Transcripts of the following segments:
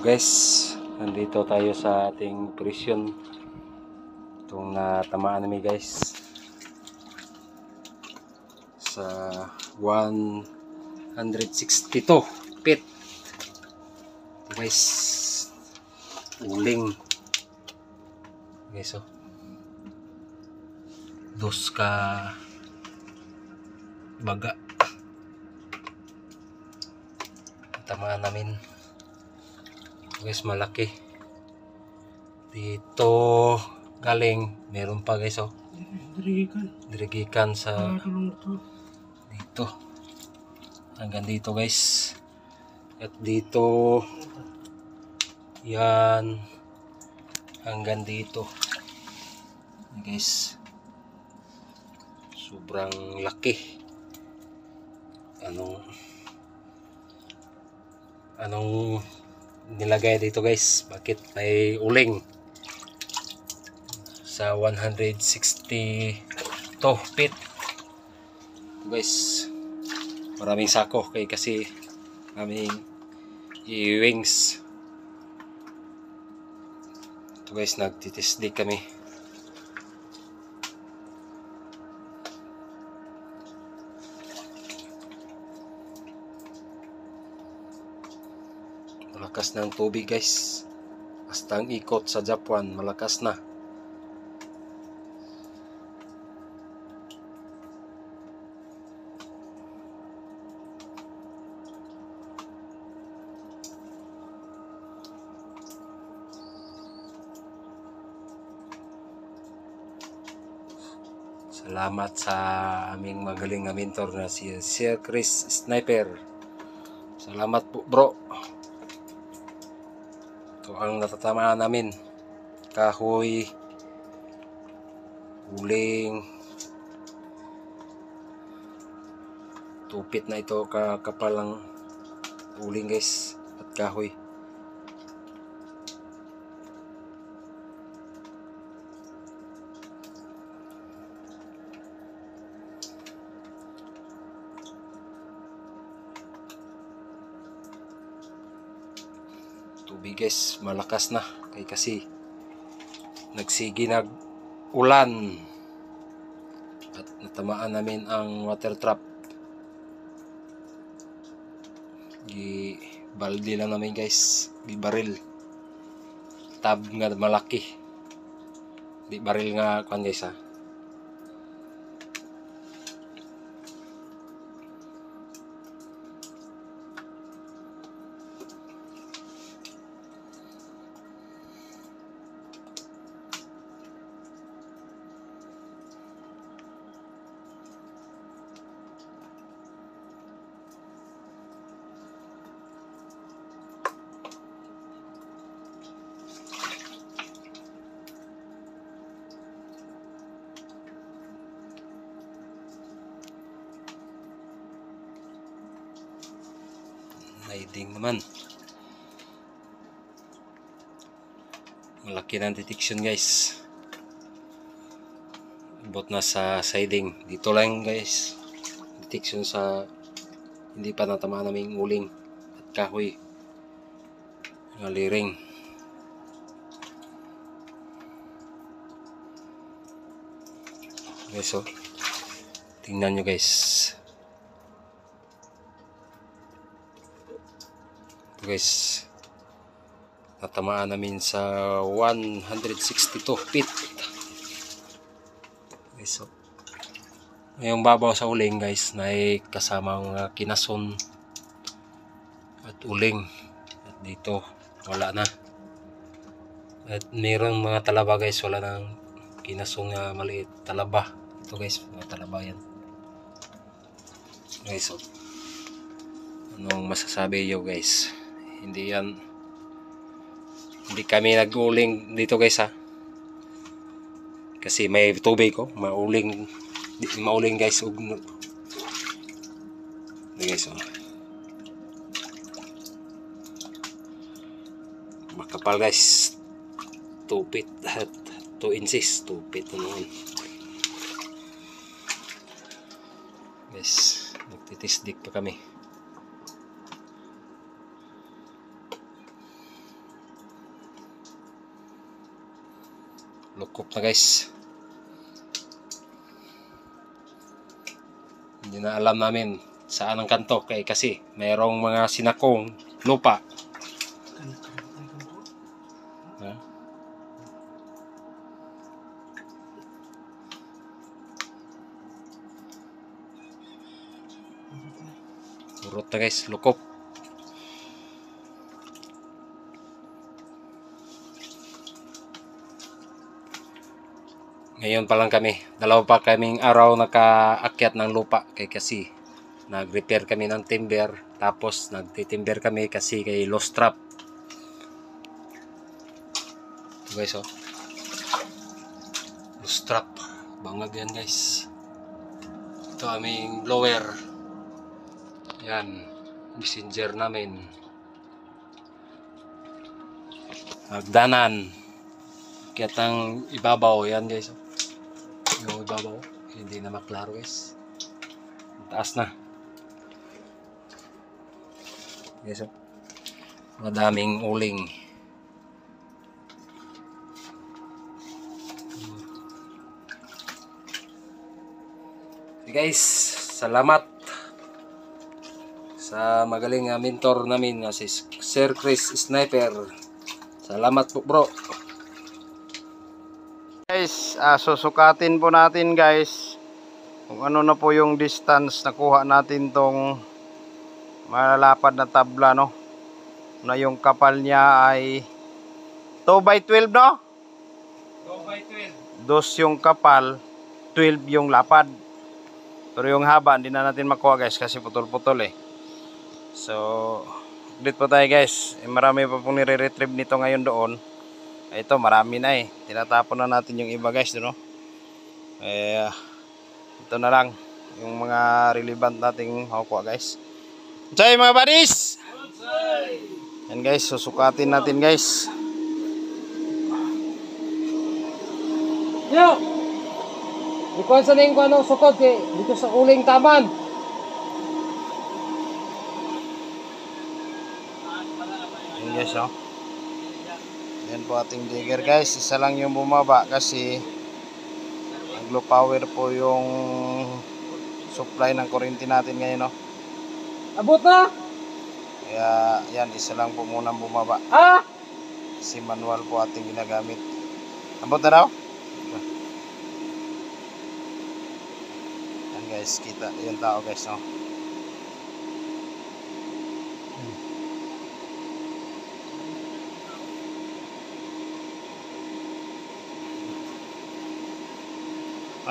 Guys, nandito tayo sa ating presyon. Itong natamaan namin guys sa 162 feet. Ito guys, uling guys, oh. Dos ka baga tamaan namin guys, malaki. Dito galing, meron pa guys, oh. Dirigikan sa dito hanggang dito guys, at dito yan hanggang dito guys. Sobrang laki. Anong nilagay dito guys? Bakit may uling sa 162 feet? Guys, maraming sako kasi aming i-wings. Ito guys, nagtitisdik kami. Malakas ng tubig guys. Basta ang ikot sa Japan, malakas na. Salamat sa aming magaling na mentor na si Sir Chris Sniper. Salamat po bro. Ito ang natatamaan namin. Kahoy, uling. Tupit na ito kakapalang uling guys at kahoy. Tubig guys, malakas na kasi nagsigi nag-ulan at natamaan namin ang water trap. Balde lang namin guys, di baril, tab nga malaki, di baril nga kuan guys ha. Sliding naman. Malaki ng detection guys. Abot na sa siding. Dito lang guys. Detection sa hindi pa natamaan naming uling at kahoy. Ngaliring. Guys, oh. Tingnan nyo guys. Guys, natamaan namin sa 162 feet. Guys, so, yung babaw sa uling guys na ay kasamang kinason at uling, at dito wala na, at mayroong mga talaba guys, wala nang kinasong maliit talaba. Ito guys, mga talaba yan guys. So, anong masasabi nyo guys? Hindi kami nag-uling dito guys ha, kasi may tubig ko, mauling guys. Guys, oh. Makapal guys, 2 feet at 2 inches, 2 feet naman guys. Nagtitisdik pa kami. lukop na guys. Hindi na alam namin saan ang kanto kasi mayroong mga sinakong lupa. Ha? Urot na guys, lukop. Ngayon pa lang kami, dalawa pa kaming araw nakaakyat ng lupa kasi nag-repair kami ng timber, tapos nagtitimber kami kasi kay lost trap. Ito guys, oh. Lost trap, bangag yan guys. Ito aming blower. Yan, messenger namin. Hagdanan. Kaya ang ibabaw, yan guys. Yung ibabaw, hindi na maklaro guys. Taas na. Guys, oh. Madaming uling. Okay guys, salamat sa magaling na mentor namin na si Sir Chris Sniper. Salamat po bro. Guys, susukatin po natin guys kung ano na po yung distance nakuha natin tong malalapad na tabla, no, na yung kapal niya ay 2x12, no? 2x12. Dos yung kapal, 12 yung lapad. Pero yung haba hindi na natin makuha guys kasi putol-putol eh. So ulit po tayo guys, marami pa pong nire-retrieve nito ngayon doon. Ito marami na eh, tinatapon na natin yung iba guys, no? Ito na lang yung mga relevant nating makukuha guys. Say mga buddies, yan guys, susukatin natin guys. Yo! Ikuan sa ning kuan sukod kay dito sa uling taman. Yan guys, no? Yan po ating digger guys, isa lang yung bumaba kasi nag-low power po yung supply ng kuryente natin ngayon, no? Abot na? Kaya yan, isa lang po munang bumaba. Ah! Si manual po ating ginagamit. Abot na daw? Yan guys, kita yung tao guys, no?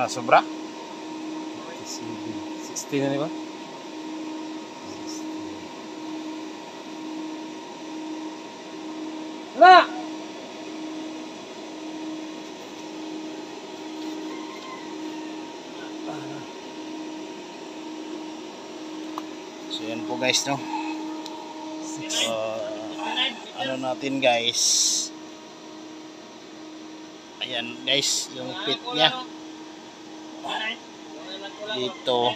Sobra? 16 na, di ba? Wala! So yan po guys, no? Ano natin guys? Ayan guys, yung pit niya. Dito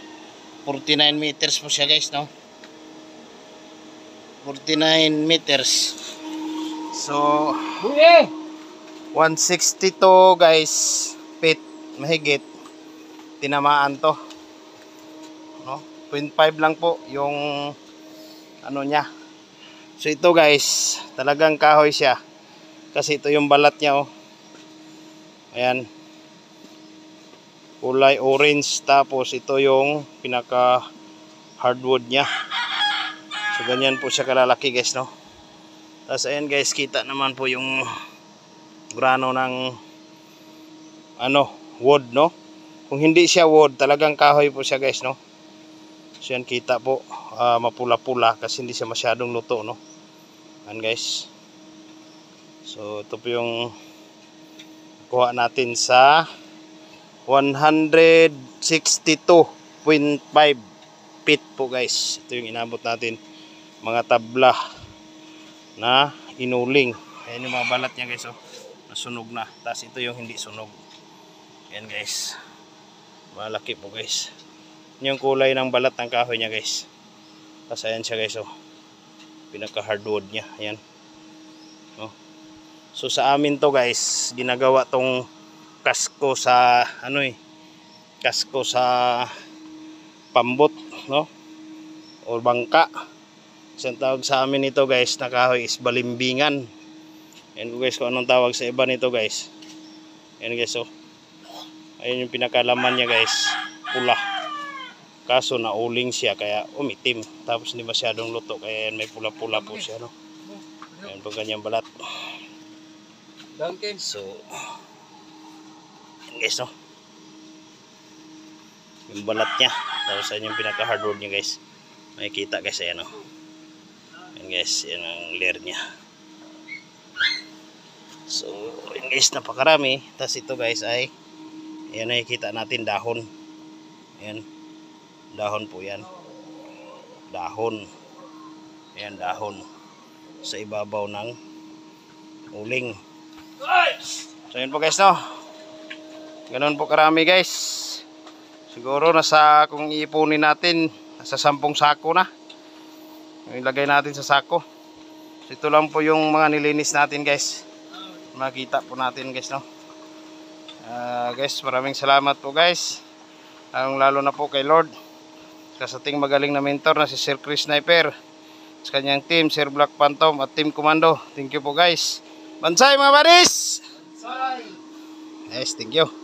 49 meters po siya guys, no? 49 meters. So 162 guys feet mahigit tinamaan to, no? 0.5 lang po yung ano niya. So ito guys, talagang kahoy siya kasi ito yung balat niya, oh. Ayan, kulay orange, tapos ito yung pinaka hardwood niya. So ganyan po siya kalalaki guys, no? Tapos ayan guys, kita naman po yung grano ng ano, wood, no? Kung hindi siya wood, talagang kahoy po siya guys, no? So yan, kita po mapula-pula kasi hindi siya masyadong luto, no? Ayan guys. So ito po yung kuha natin sa 162.5 feet po guys. Ito yung inabot natin, mga tabla na inuling. Ayan yung mga balat niya guys, oh, nasunog na. Tapos ito yung hindi sunog. Ayan guys, malaki po guys. Yung kulay ng balat ng kahoy niya guys. Tapos ayan siya guys, oh, pinaka hardwood niya. Ayan, oh. So sa amin to guys, ginagawa tong kasko sa kasko sa pambot, no? O bangka. Isang tawag sa amin ito guys na kahoy is balimbingan. Ayan ko guys kung anong tawag sa iba nito guys. Ayan guys, oh. Ayan yung pinakalaman niya guys, pula. Kaso nauling siya kaya umitim. Tapos hindi masyadong luto kaya may pula-pula po siya, no? Ayan po kanyang balat. So, ayan guys, no? Yung balat niya. Tapos ayan yung pinaka-hardwood niya guys. Makikita guys, ayan, no? Ayan guys, yan ang layer niya. So, ayan guys, napakarami. Tapos ito guys ay, ayan nakikita natin dahon. Ayan. Dahon po yan. Dahon. Ayan, dahon. Sa ibabaw ng uling. So, ayan po guys, no? Ganun po karami guys. Siguro nasa, kung iipunin natin, nasa 10 sako na. Ilagay natin sa sako. So, ito lang po yung mga nilinis natin guys. Makita po natin guys, no? Guys, maraming salamat po guys. Lalo na po kay Lord. Sa ating magaling na mentor na si Sir Chris Sniper. Sa kanyang team, Sir Black Phantom at Team Commando. Thank you po guys. Bansay mga baris! Bansay! Yes, thank you.